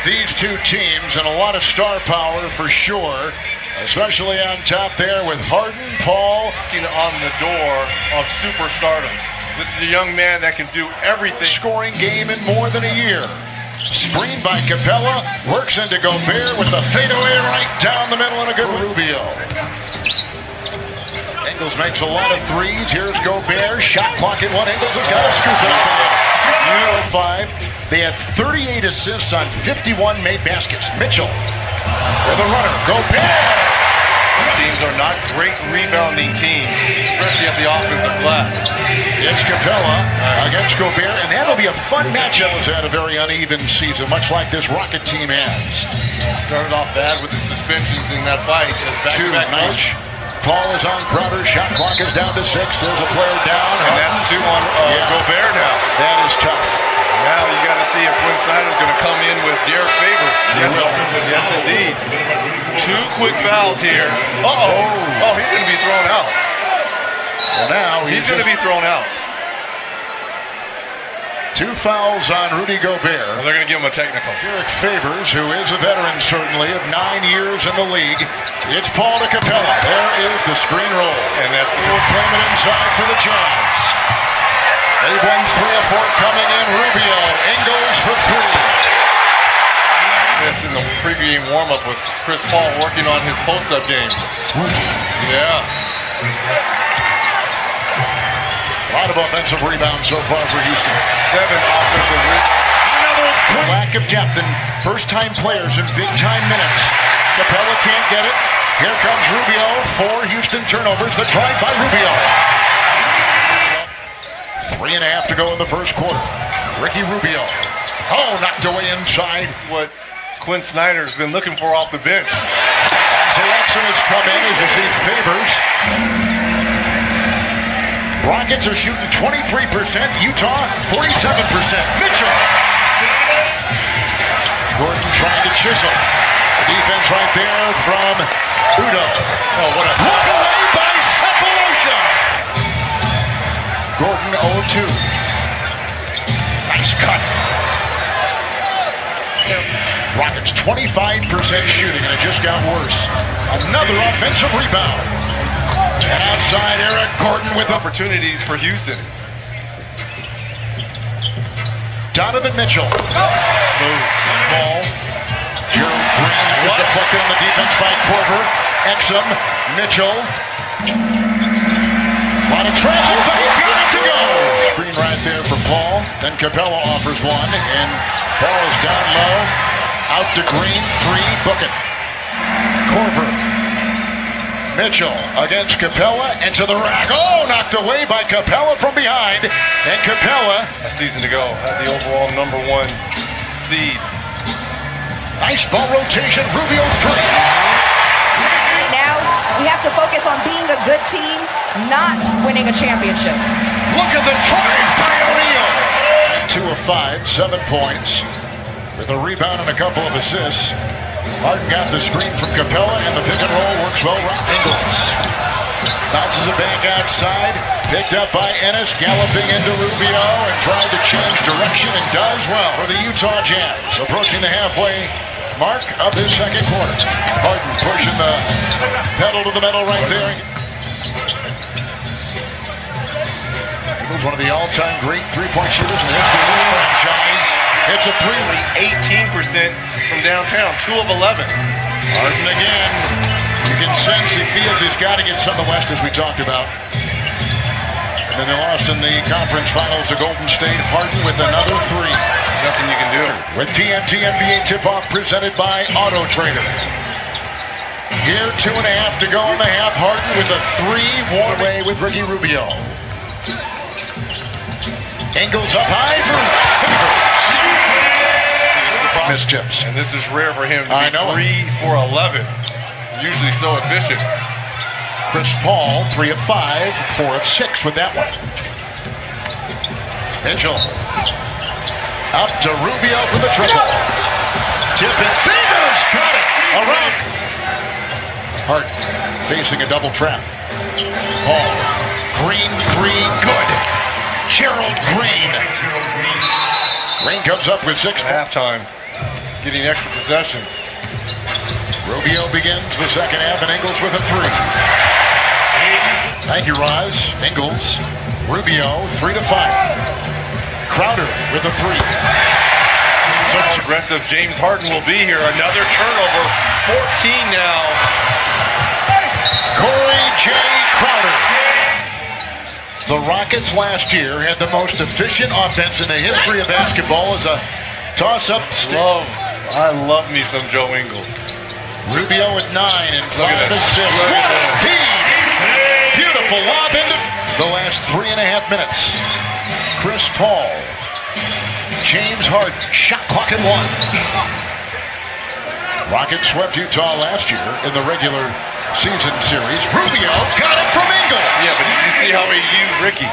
these two teams, and a lot of star power for sure, especially on top there with Harden, Paul. Knocking on the door of superstardom. This is a young man that can do everything. Scoring game in more than a year. Screened by Capella, works into Gobert with the fadeaway right down the middle and a good Rubio. Ingles makes a lot of threes. Here's Gobert. Shot clock at one. Ingles has got to scoop it up. 5. They had 38 assists on 51 made baskets. Mitchell with a runner. Gobert. Teams are not great rebounding teams, especially at the offensive glass. It's Capella against Gobert, and that'll be a fun matchup. It's had a very uneven season, much like this Rocket team has. Started off bad with the suspensions in that fight. Back-to-back match. Paul is on Crowder. Shot clock is down to 6. There's a player down. And that's 2 on Gobert now. That is tough. Now you got to see if Quinn Snyder's going to come in with Derek Favors. Yes, indeed. 2 quick fouls here. Oh, he's going to be thrown out. Well, now he's going to be thrown out. 2 fouls on Rudy Gobert. Well, they're going to give him a technical. Derek Favors, who is a veteran certainly of 9 years in the league. It's Paul to Capella. There is the screen roll. And that's the claiming inside for the Jazz. They've won 3 of 4 coming in. Rubio, Ingles for 3. This in the pregame warm-up with Chris Paul working on his post-up game. Yeah. A lot of offensive rebounds so far for Houston. 7 offensive rebounds. Another 3. Lack of depth and first-time players in big-time minutes. Capella can't get it. Here comes Rubio. 4 Houston turnovers. The try by Rubio. 3.5 to go in the first quarter. Ricky Rubio. Oh, knocked away inside. What Quinn Snyder's been looking for off the bench. Jackson has come in as you see Favors. Rockets are shooting 23%. Utah, 47%. Mitchell. Gordon trying to chisel. The defense right there from Udo. Oh, what a look away by Cephalosha. Gordon 0-2. Nice cut. Rockets 25% shooting, and it just got worse. Another offensive rebound. And outside, Eric Gordon with opportunities for Houston. Donovan Mitchell. Smooth ball. Gerald Green was deflected on the defense by Korver. Exum, Mitchell. A lot of traffic, but he got it to go. Screen right there for Paul. Then Capella offers one, and Paul is down low. Out to Green, 3, book it. Korver. Mitchell against Capella, and to the rack. Oh, knocked away by Capella from behind. And Capella. A season to go at the overall #1 seed. Nice ball rotation, Rubio 3. Now we have to focus on being a good team, not winning a championship. Look at the drive by O'Neal. 2 of 5, 7 points. With a rebound and a couple of assists. Harden got the screen from Capella, and the pick and roll works well around Ingles. Bounces it back outside. Picked up by Ennis, galloping into Rubio and trying to change direction, and does well for the Utah Jazz. Approaching the halfway mark of this second quarter. Harden pushing the pedal to the metal right there. Ingles, one of the all-time great three-point shooters in the history of this franchise. Hits a 3. 18% from downtown, 2 of 11. Harden again. You can sense he feels he's got to get some of the West, as we talked about. And then they lost in the conference finals to Golden State. Harden with another 3. Nothing you can do. With TNT NBA tip-off presented by Auto Trader. Here, 2.5 to go in the half. Harden with a 3. War away with Ricky Rubio. Ingles up high for Favors. Missed chips. And this is rare for him to be 3 for 11. Usually so efficient. Chris Paul, 3 of 5, 4 of 6 with that one. Mitchell. Up to Rubio for the triple. Tip it. Favors got it. Around. Hart facing a double trap. Paul. Green 3. Good. Gerald Green. Green comes up with 6 at halftime. getting extra possessions. Rubio begins the second half, and Ingles with a three. Thank you, Roz. Ingles, Rubio, 3-5. Crowder with a three. Such aggressive James Harden will be here. Another turnover. 14 now. Corey J. Crowder. The Rockets last year had the most efficient offense in the history of basketball as a toss-up stick. I love me some Joe Ingles. Rubio with 9 and 5 assists. Look at What a that. feed! Beautiful lob into the last 3.5 minutes. Chris Paul. James Harden. Shot clock at 1. Rockets swept Utah last year in the regular season series. Rubio got it from Ingles. Yeah, but you see how he used Ricky.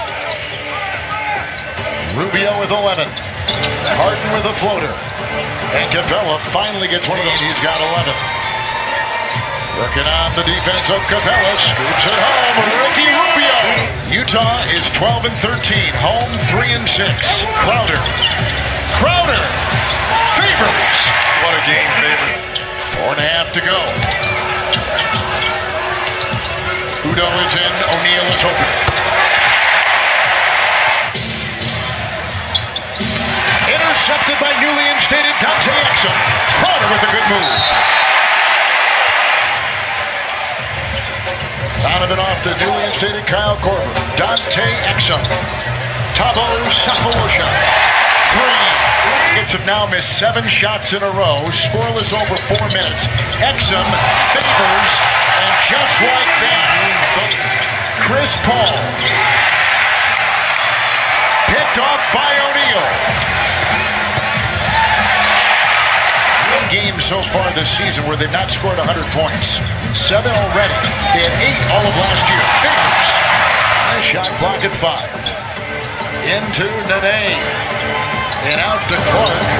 Rubio with 11. Harden with a floater. And Capella finally gets one of those. He's got 11. Working on the defense of Capella. Scoops it home. Ricky Rubio. Utah is 12 and 13. Home 3 and 6. Crowder. Favors. What a game, Favors. 4.5 to go. Udo is in. O'Neal is open. Intercepted by newly instated Dante Exum. Crowder with a good move. Donovan off the newly instated Kyle Korver. Dante Exum. Tabo Safalosha. 3. Rockets have now missed 7 shots in a row. Scoreless over 4 minutes. Exum, Favors, and just like that, Chris Paul. Picked off by O'Neal. One game so far this season where they've not scored 100 points. 7 already. They had 8 all of last year. Favors. Nice shot clock at 5. Into Nene. And out to Clark,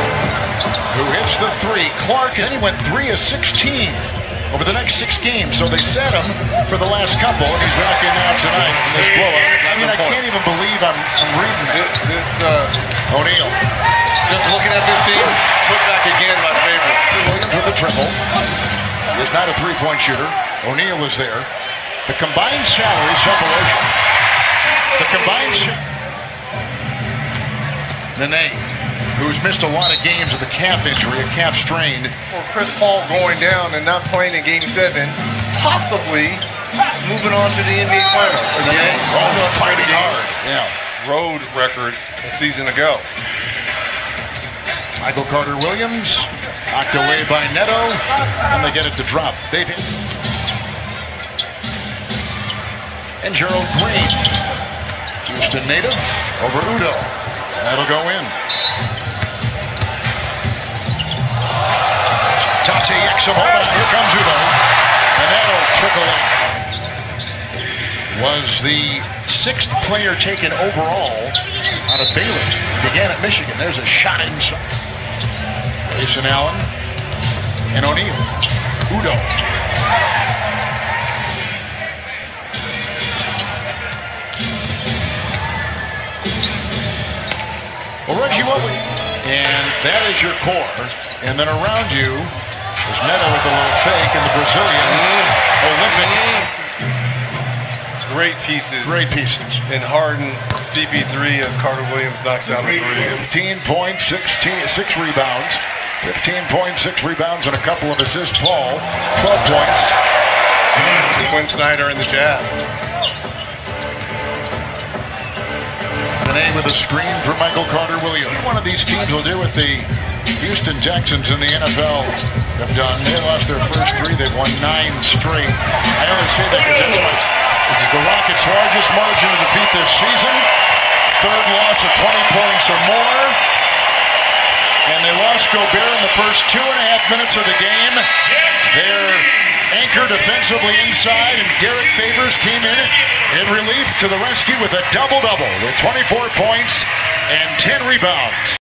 who hits the 3. Clark, and he went 3 of 16 over the next 6 games. So they set him for the last couple, and he's back in now tonight in this blowout. I mean, I can't even believe I'm reading that. O'Neal. Just looking at this team, put back again by Favors. Williams with a triple. He is not a three-point shooter. O'Neal is there. The combined salary, Sefalosia. The combined Nene, who's missed a lot of games with a calf injury, a calf strain. Or Chris Paul going down and not playing in Game 7, possibly moving on to the NBA Finals again. Fighting hard. Yeah. Road records a season ago. Michael Carter-Williams knocked away by Neto, and they get it to drop. They've hit. And Gerald Green, Houston native, over Udo. That'll go in. Dante Exum, hold on, here comes Udo. And that'll trickle in. Was the 6th player taken overall out of Baylor. He began at Michigan. There's a shot inside. Grayson Allen and O'Neal. Udo. Well, Reggie, and that is your core. And then around you is Neto with a little fake and the Brazilian Olympic. Great pieces. Great pieces. And Harden, CP3 as Carter-Williams knocks down the 3. 15 points, 6 rebounds. 15 points, 6 rebounds, and a couple of assists. Paul, 12 points. Quinn Snyder and the Jazz. Nene with a screen for Michael Carter-Williams. One of these teams will do what the Houston Texans in the NFL have done. They lost their first 3. They've won 9 straight. I only say that because this is the Rockets' largest margin of defeat this season. 3rd loss of 20 points or more. And they lost Gobert in the first 2.5 minutes of the game. They're anchored offensively inside, and Derek Favors came in relief to the rescue with a double-double with 24 points and 10 rebounds.